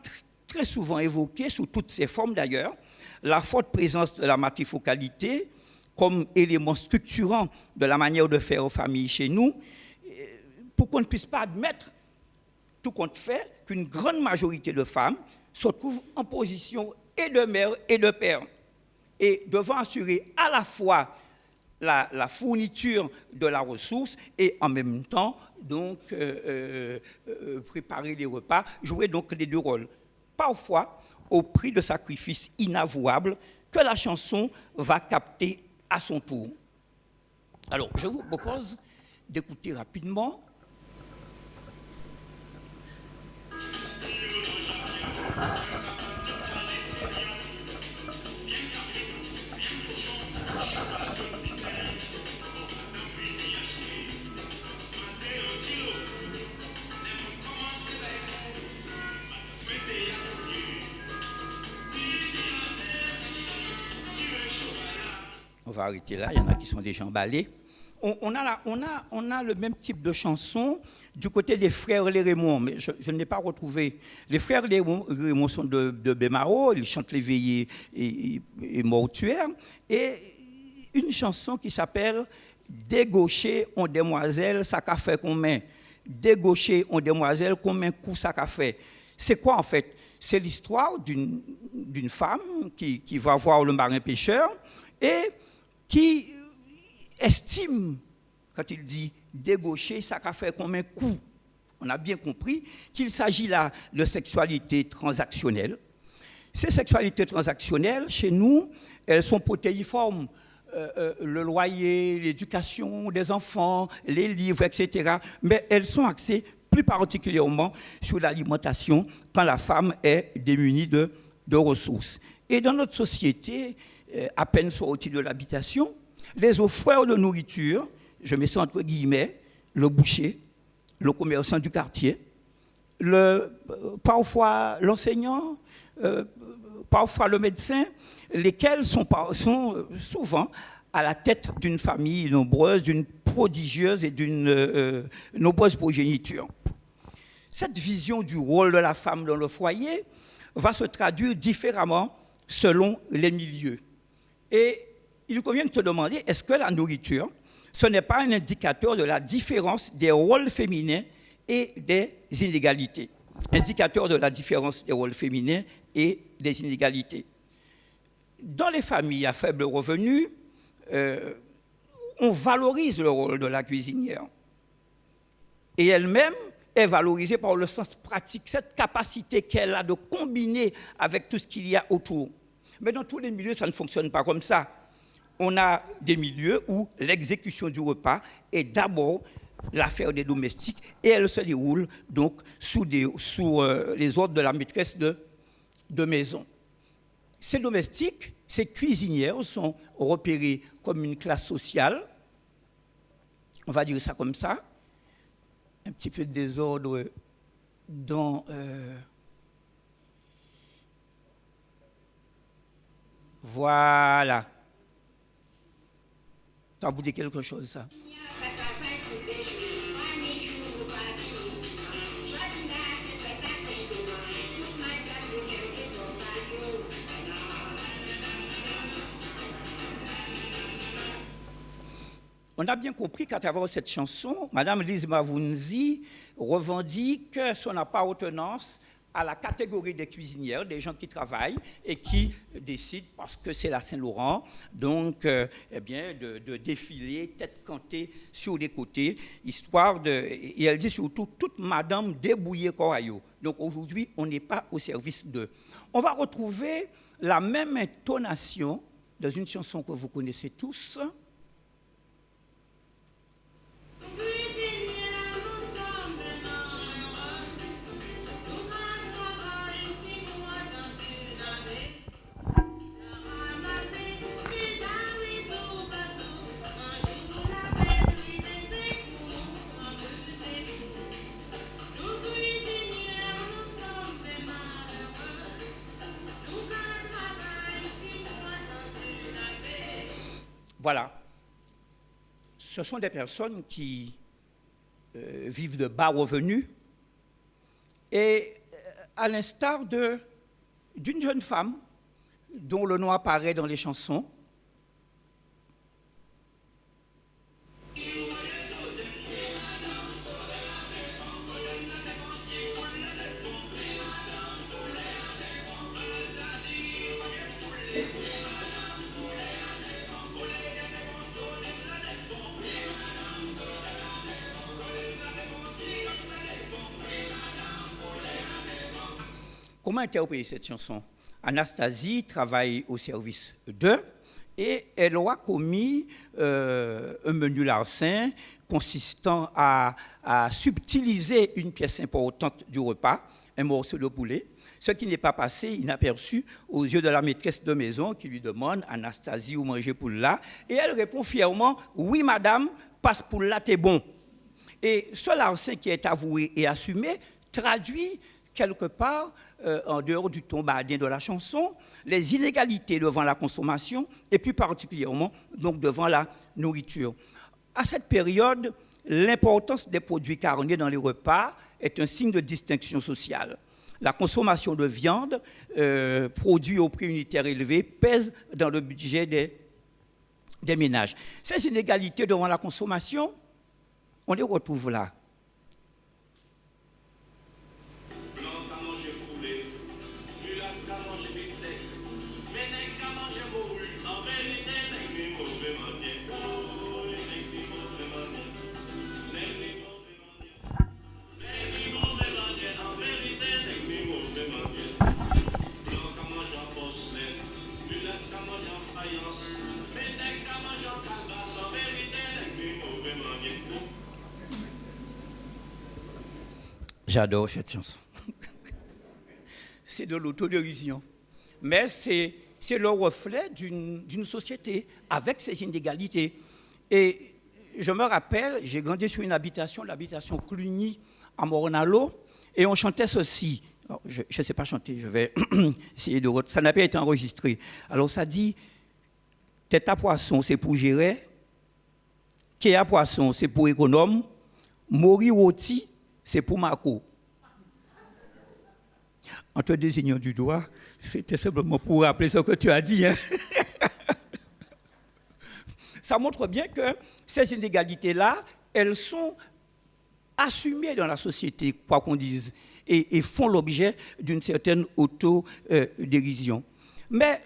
très souvent évoqué, sous toutes ses formes d'ailleurs, la forte présence de la matrifocalité comme élément structurant de la manière de faire aux familles chez nous, pour qu'on ne puisse pas admettre, tout compte fait, qu'une grande majorité de femmes se trouvent en position et de mère et de père, et devant assurer à la fois la fourniture de la ressource et en même temps donc préparer les repas, jouer donc les deux rôles. Parfois au prix de sacrifices inavouables que la chanson va capter à son tour. Alors, je vous propose d'écouter rapidement On va arrêter là, il y en a qui sont déjà emballés. On a le même type de chanson du côté des frères Les Raymond, mais je ne l'ai pas retrouvé. Les frères Les Raymond sont de Bémao, ils chantent les veillées et mortuaires, et une chanson qui s'appelle « Des gauchers ont demoiselles, ça qu'a fait qu'on met. Des gauchers ont demoiselles, combien de coups ça qu'a fait ». C'est quoi en fait? C'est l'histoire d'une femme qui va voir le marin pêcheur et qui estime, quand il dit dégaucher, ça a fait combien de coups. On a bien compris qu'il s'agit là de sexualité transactionnelle. Ces sexualités transactionnelles, chez nous, elles sont protéiformes. Le loyer, l'éducation des enfants, les livres, etc. Mais elles sont axées plus particulièrement sur l'alimentation quand la femme est démunie de ressources. Et dans notre société, à peine sortis de l'habitation, les offreurs de nourriture, je mets ça entre guillemets, le boucher, le commerçant du quartier, parfois l'enseignant, parfois le médecin, lesquels sont souvent à la tête d'une famille nombreuse, d'une prodigieuse et d'une nombreuse progéniture. Cette vision du rôle de la femme dans le foyer va se traduire différemment selon les milieux. Et il convient de se demander, est-ce que la nourriture, ce n'est pas un indicateur de la différence des rôles féminins et des inégalités? Indicateur de la différence des rôles féminins et des inégalités. Dans les familles à faible revenu, on valorise le rôle de la cuisinière. Et elle-même est valorisée par le sens pratique, cette capacité qu'elle a de combiner avec tout ce qu'il y a autour. Mais dans tous les milieux, ça ne fonctionne pas comme ça. On a des milieux où l'exécution du repas est d'abord l'affaire des domestiques et elle se déroule donc sous les ordres de la maîtresse de maison. Ces domestiques, ces cuisinières sont repérées comme une classe sociale, on va dire ça comme ça, un petit peu de désordre dans... Voilà. Ça vous dit quelque chose, ça? on a bien compris qu'à travers cette chanson, Mme Lise Mavunzi revendique son appartenance à la catégorie des cuisinières, des gens qui travaillent et qui décident, parce que c'est la Saint-Laurent, donc de défiler tête cantée sur les côtés, histoire de... Et elle dit surtout, toute madame débouillée coraillot. Donc aujourd'hui, on n'est pas au service d'eux. On va retrouver la même intonation dans une chanson que vous connaissez tous. Voilà. Ce sont des personnes qui vivent de bas revenus et à l'instar d'une jeune femme dont le nom apparaît dans les chansons. Comment interpréter cette chanson? Anastasie travaille au service d'eux et elle aura commis un menu larcin consistant à subtiliser une pièce importante du repas, un morceau de poulet, ce qui n'est pas passé inaperçu aux yeux de la maîtresse de maison qui lui demande « Anastasie, vous mangez pour là ?» Et elle répond fièrement « Oui, madame, passe pour là, t'es bon ». Et ce larcin qui est avoué et assumé traduit quelque part, en dehors du ton badin de la chanson, les inégalités devant la consommation et plus particulièrement donc devant la nourriture. À cette période, l'importance des produits carnés dans les repas est un signe de distinction sociale. La consommation de viande, produits au prix unitaire élevé, pèse dans le budget des ménages. Ces inégalités devant la consommation, on les retrouve là. J'adore cette chanson. C'est de l'autodérision. Mais c'est le reflet d'une société avec ses inégalités. Et je me rappelle, j'ai grandi sur une habitation, l'habitation Cluny à Mornalo, et on chantait ceci. Alors, je ne sais pas chanter, je vais essayer de... Ça n'a pas été enregistré. Alors ça dit, tête à poisson, c'est pour gérer. Quai à poisson, c'est pour économe. Mori rôti, c'est pour Marco. En te désignant du doigt, c'était simplement pour rappeler ce que tu as dit. Hein? Ça montre bien que ces inégalités-là, elles sont assumées dans la société, quoi qu'on dise, et font l'objet d'une certaine autodérision. Mais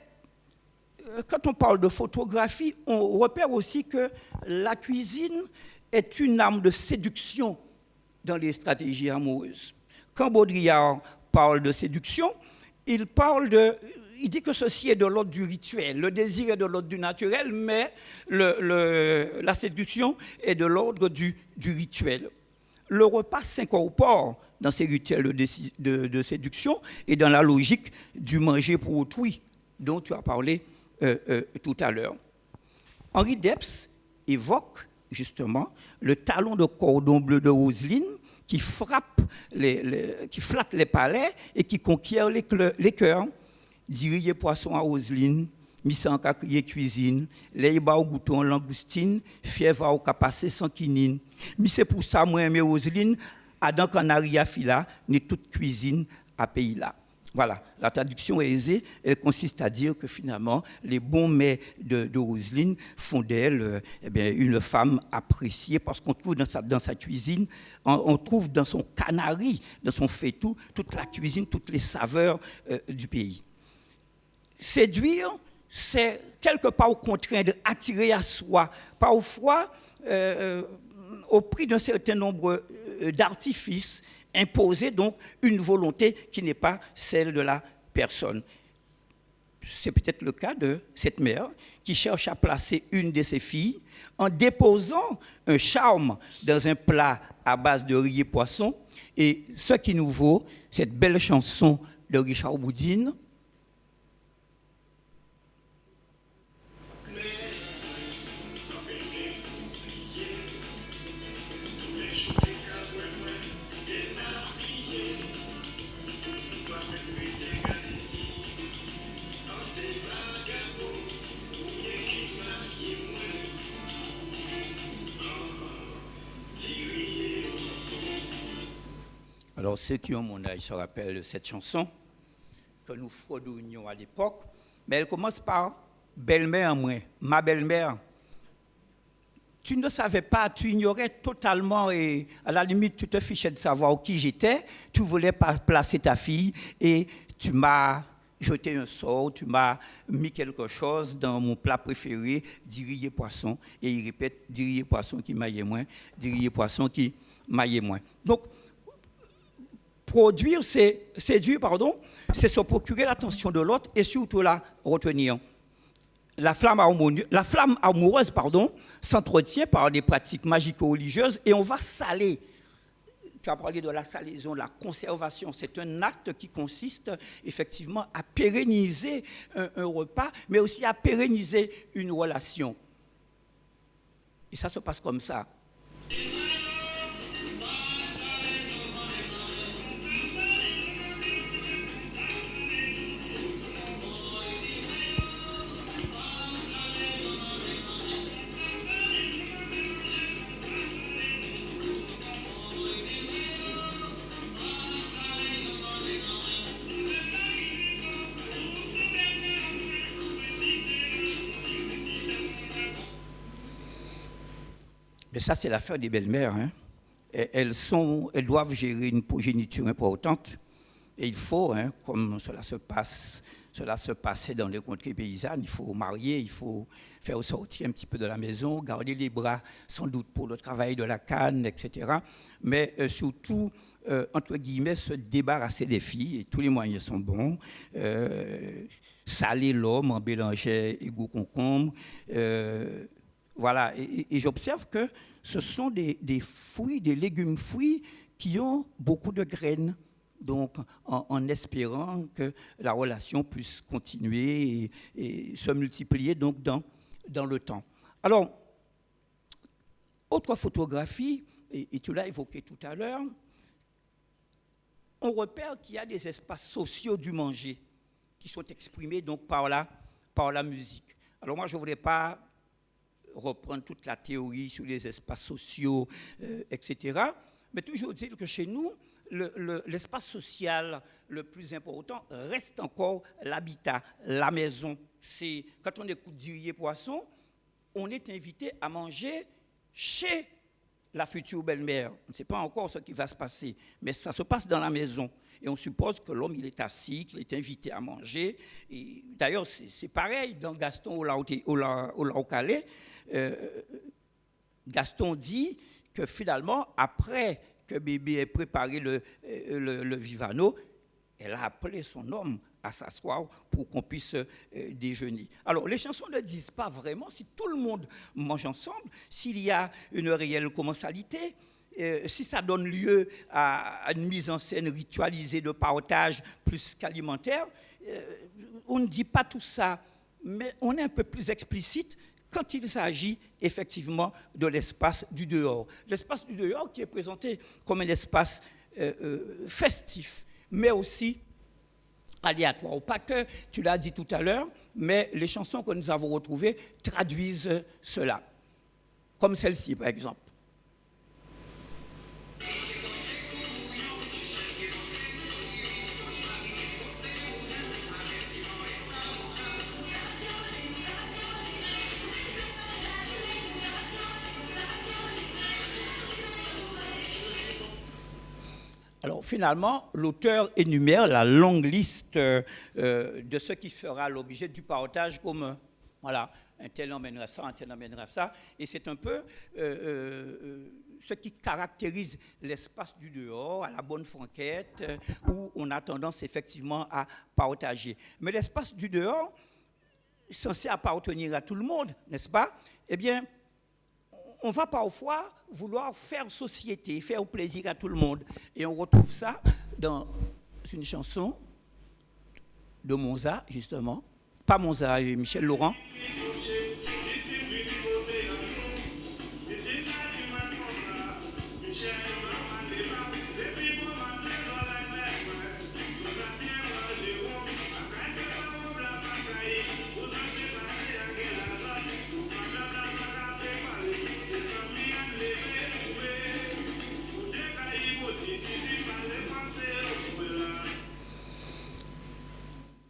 quand on parle de photographie, on repère aussi que la cuisine est une arme de séduction dans les stratégies amoureuses. Quand Baudrillard parle de séduction, il dit que ceci est de l'ordre du rituel. Le désir est de l'ordre du naturel, mais la séduction est de l'ordre du rituel. Le repas s'incorpore dans ces rituels de séduction et dans la logique du manger pour autrui, dont tu as parlé tout à l'heure. Henri Debs évoque justement le talon de cordon bleu de Roselyne qui flatte les palais et qui conquiert les cœurs. Dirier poisson à Roselyne, misan ka crier cuisine, les ba au gouton langoustine, fièvre au capassé sans quinine. Mi c'est pour ça moi aimer Roselyne, Adam Canaria fila, ni toute cuisine à pays là. Voilà, la traduction est aisée, elle consiste à dire que finalement, les bons mets de Roselyne font d'elle une femme appréciée parce qu'on trouve dans sa cuisine, on trouve dans son canari, dans son faitout, toute la cuisine, toutes les saveurs du pays. Séduire, c'est quelque part contraindre, attirer à soi, parfois au prix d'un certain nombre d'artifices, imposer donc une volonté qui n'est pas celle de la personne. C'est peut-être le cas de cette mère qui cherche à placer une de ses filles en déposant un charme dans un plat à base de riz et poisson. Et ce qui nous vaut cette belle chanson de Richard Boudin. Alors, ceux qui ont mon âge se rappellent cette chanson que nous fredonnions à l'époque, mais elle commence par « Belle-mère, moi, ma belle-mère ». Tu ne savais pas, tu ignorais totalement et à la limite, tu te fichais de savoir qui j'étais. Tu voulais pas placer ta fille et tu m'as jeté un sort, tu m'as mis quelque chose dans mon plat préféré, du riz et poisson. Et il répète, du riz et poisson qui maillait moins, du riz et poisson qui maillait moins. Donc, séduire, c'est se procurer l'attention de l'autre et surtout la retenir. La flamme amoureuse, s'entretient par des pratiques magico-religieuses et on va saler. Tu as parlé de la salaison, de la conservation. C'est un acte qui consiste effectivement à pérenniser un repas, mais aussi à pérenniser une relation. Et ça se passe comme ça. Et ça, c'est l'affaire des belles-mères. Hein. Elles doivent gérer une progéniture importante. Et il faut, comme cela se passait dans les contrées paysannes, il faut marier, il faut faire sortir un petit peu de la maison, garder les bras sans doute pour le travail de la canne, etc. Mais surtout, entre guillemets, se débarrasser des filles, et tous les moyens sont bons. Saler l'homme en bélangeais et goût concombre. Voilà, et j'observe que ce sont des fruits, des légumes fruits qui ont beaucoup de graines. Donc, en espérant que la relation puisse continuer et se multiplier donc dans le temps. Alors, autre photographie, et tu l'as évoqué tout à l'heure, on repère qu'il y a des espaces sociaux du manger qui sont exprimés donc par la musique. Alors moi, je ne voudrais pas reprendre toute la théorie sur les espaces sociaux, etc. Mais toujours dire que chez nous, l'espace social le plus important reste encore l'habitat, la maison. C'est, quand on écoute du riz et poisson, on est invité à manger chez la future belle-mère. On ne sait pas encore ce qui va se passer, mais ça se passe dans la maison. Et on suppose que l'homme, il est assis, qu'il est invité à manger. Et d'ailleurs, c'est pareil dans Gaston au Calais. Gaston dit que finalement, après que bébé ait préparé le vivano, elle a appelé son homme à s'asseoir pour qu'on puisse déjeuner. Alors, les chansons ne disent pas vraiment si tout le monde mange ensemble, s'il y a une réelle commensalité, si ça donne lieu à une mise en scène ritualisée de partage plus qu'alimentaire. On ne dit pas tout ça, mais on est un peu plus explicite quand il s'agit effectivement de l'espace du dehors. L'espace du dehors qui est présenté comme un espace festif, mais aussi aléatoire. Pas que, tu l'as dit tout à l'heure, mais les chansons que nous avons retrouvées traduisent cela. Comme celle-ci, par exemple. finalement, l'auteur énumère la longue liste de ce qui fera l'objet du partage commun. Voilà, un tel emmènera ça, un tel emmènera ça. Et c'est un peu ce qui caractérise l'espace du dehors, à la bonne franquette, où on a tendance effectivement à partager. Mais l'espace du dehors, censé appartenir à tout le monde, n'est-ce pas? Eh bien, on va parfois vouloir faire société, faire plaisir à tout le monde. Et on retrouve ça dans une chanson de Monza, justement. Pas Monza, Michel Laurent.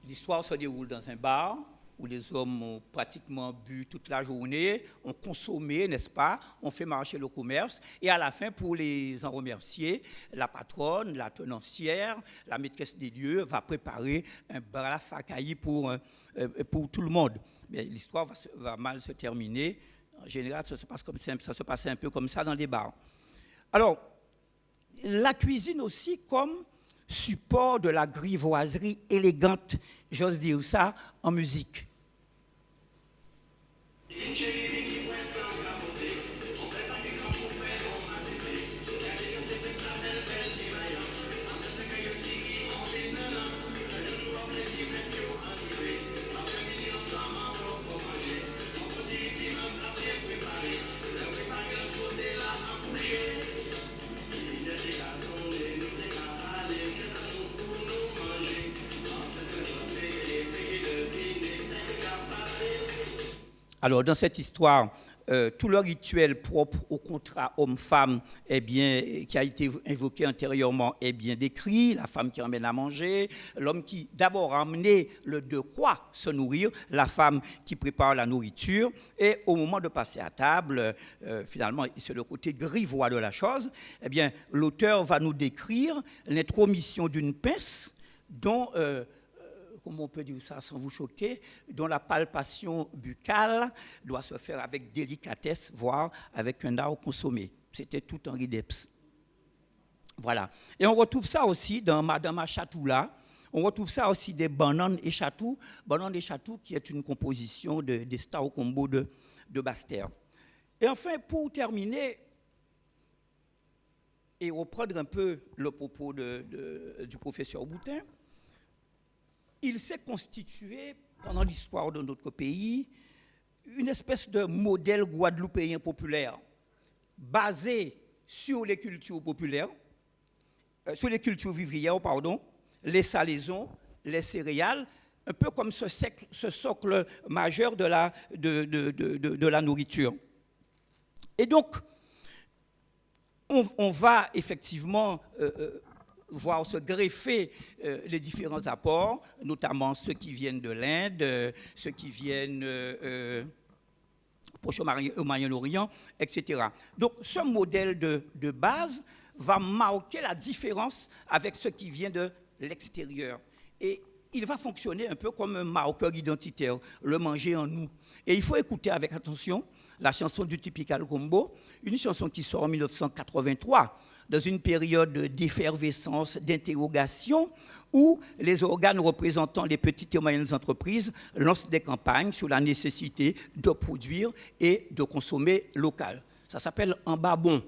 L'histoire se déroule dans un bar où les hommes ont pratiquement bu toute la journée, ont consommé, n'est-ce pas? On fait marcher le commerce. Et à la fin, pour les en remercier, la patronne, la tenancière, la maîtresse des lieux va préparer un brafacaillis pour tout le monde. Mais l'histoire va mal se terminer. En général, ça se passe un peu comme ça dans les bars. Alors, la cuisine aussi comme support de la grivoiserie élégante, j'ose dire ça, en musique. Alors, dans cette histoire, tout le rituel propre au contrat homme-femme qui a été évoqué antérieurement est bien décrit. La femme qui emmène à manger, l'homme qui d'abord a amené le de quoi se nourrir, la femme qui prépare la nourriture. Et au moment de passer à table, finalement, c'est le côté grivois de la chose, l'auteur va nous décrire l'intromission d'une pince dont... comment on peut dire ça sans vous choquer, dont la palpation buccale doit se faire avec délicatesse, voire avec un art consommé. C'était tout Henri Depps. Voilà. Et on retrouve ça aussi dans Madame Achatoula. On retrouve ça aussi des Bananes et Chatou. Bananes et Chatou, qui est une composition des Stars Combo de Basse-Terre. Et enfin, pour terminer, et reprendre un peu le propos du professeur Boutin, il s'est constitué, pendant l'histoire de notre pays, une espèce de modèle guadeloupéen populaire, basé sur les cultures populaires, sur les cultures vivrières, les salaisons, les céréales, un peu comme ce socle majeur de la nourriture. Et donc, on va effectivement... voir se greffer les différents apports, notamment ceux qui viennent de l'Inde, ceux qui viennent au Moyen-Orient, etc. Donc, ce modèle de base va marquer la différence avec ce qui vient de l'extérieur. Et il va fonctionner un peu comme un marqueur identitaire, le manger en nous. Et il faut écouter avec attention la chanson du Typical Combo, une chanson qui sort en 1983, dans une période d'effervescence, d'interrogation, où les organes représentant les petites et moyennes entreprises lancent des campagnes sur la nécessité de produire et de consommer local. Ça s'appelle « En bas bon ».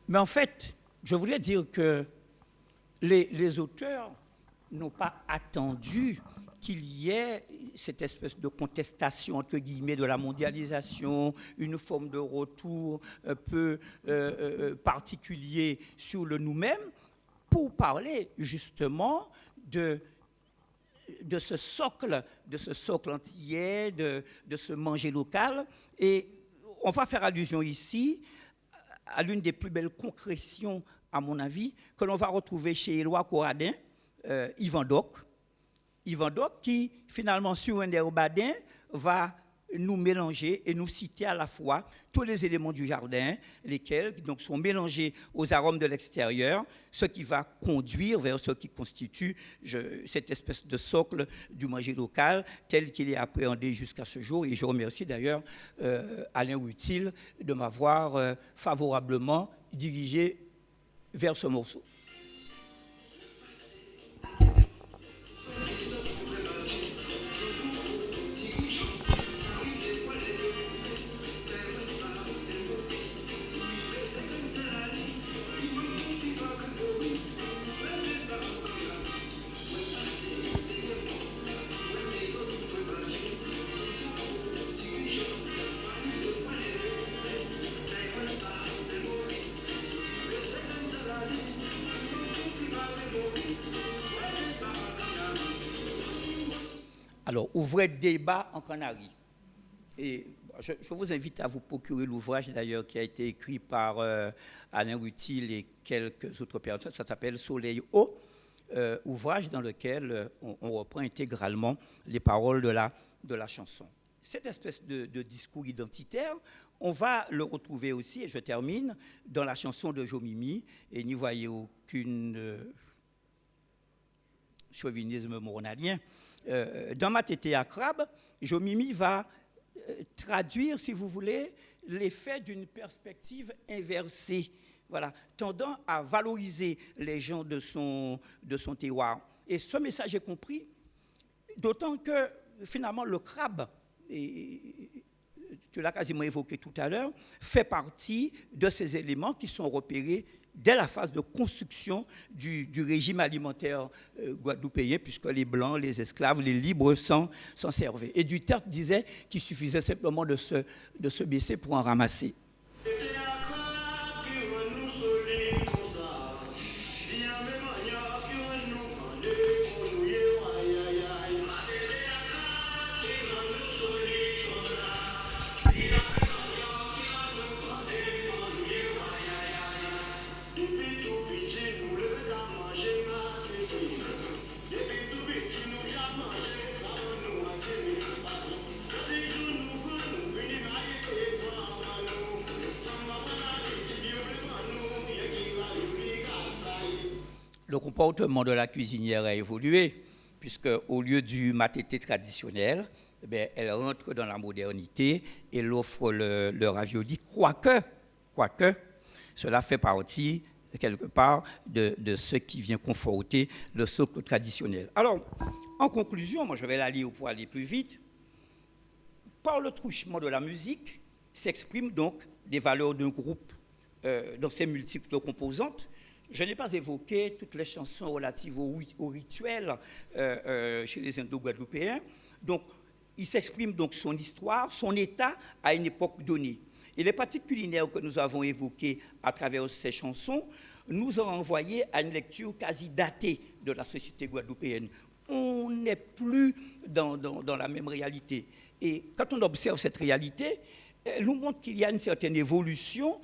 Mais en fait, je voulais dire que les auteurs n'ont pas attendu qu'il y ait cette espèce de contestation, entre guillemets, de la mondialisation, une forme de retour un peu particulier sur le nous-mêmes, pour parler justement de ce socle antillais, de ce manger local. Et on va faire allusion ici à l'une des plus belles concrétions, à mon avis, que l'on va retrouver chez Éloi Corradin, Yvan Doc, qui, finalement, sur un air badin, va nous mélanger et nous citer à la fois tous les éléments du jardin, lesquels donc, sont mélangés aux arômes de l'extérieur, ce qui va conduire vers ce qui constitue cette espèce de socle du manger local tel qu'il est appréhendé jusqu'à ce jour. Et je remercie d'ailleurs Alain Rutil de m'avoir favorablement dirigé vers ce morceau. Alors, ouvrez débat en Canaries. Et je vous invite à vous procurer l'ouvrage d'ailleurs qui a été écrit par Alain Rutil et quelques autres personnes. Ça s'appelle Soleil haut, ouvrage dans lequel on reprend intégralement les paroles de la chanson. Cette espèce de discours identitaire, on va le retrouver aussi, et je termine, dans la chanson de Jomimi, et n'y voyez aucune chauvinisme mournalien. Dans Ma tété à crabe, Jomimi va traduire, si vous voulez, l'effet d'une perspective inversée, voilà, tendant à valoriser les gens de son terroir. Et ce message est compris, d'autant que finalement le crabe, et tu l'as quasiment évoqué tout à l'heure, fait partie de ces éléments qui sont repérés dès la phase de construction du régime alimentaire guadeloupéen, puisque les Blancs, les esclaves, les libres s'en servaient. Et Duterte disait qu'il suffisait simplement de se baisser pour en ramasser. Le comportement de la cuisinière a évolué, puisque au lieu du matété traditionnel, elle rentre dans la modernité et elle offre le ravioli, quoique cela fait partie, quelque part, de ce qui vient conforter le socle traditionnel. Alors, en conclusion, moi je vais la lire pour aller plus vite. Par le truchement de la musique s'expriment donc des valeurs d'un groupe dans ses multiples composantes. Je n'ai pas évoqué toutes les chansons relatives au rituel chez les Indo-Guadeloupéens. Donc, il s'exprime donc son histoire, son état à une époque donnée. Et les pratiques culinaires que nous avons évoquées à travers ces chansons nous ont renvoyé à une lecture quasi datée de la société guadeloupéenne. On n'est plus dans la même réalité. Et quand on observe cette réalité, elle nous montre qu'il y a une certaine évolution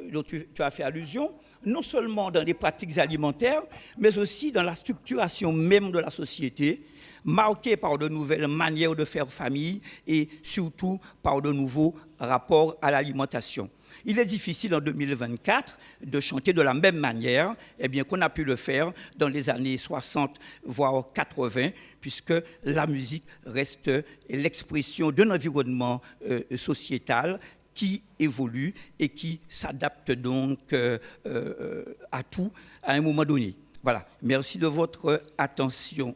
dont tu as fait allusion, non seulement dans les pratiques alimentaires, mais aussi dans la structuration même de la société, marquée par de nouvelles manières de faire famille et surtout par de nouveaux rapports à l'alimentation. Il est difficile en 2024 de chanter de la même manière qu'on a pu le faire dans les années 60, voire 80, puisque la musique reste l'expression d'un environnement sociétal qui évolue et qui s'adapte donc à tout à un moment donné. Voilà, merci de votre attention.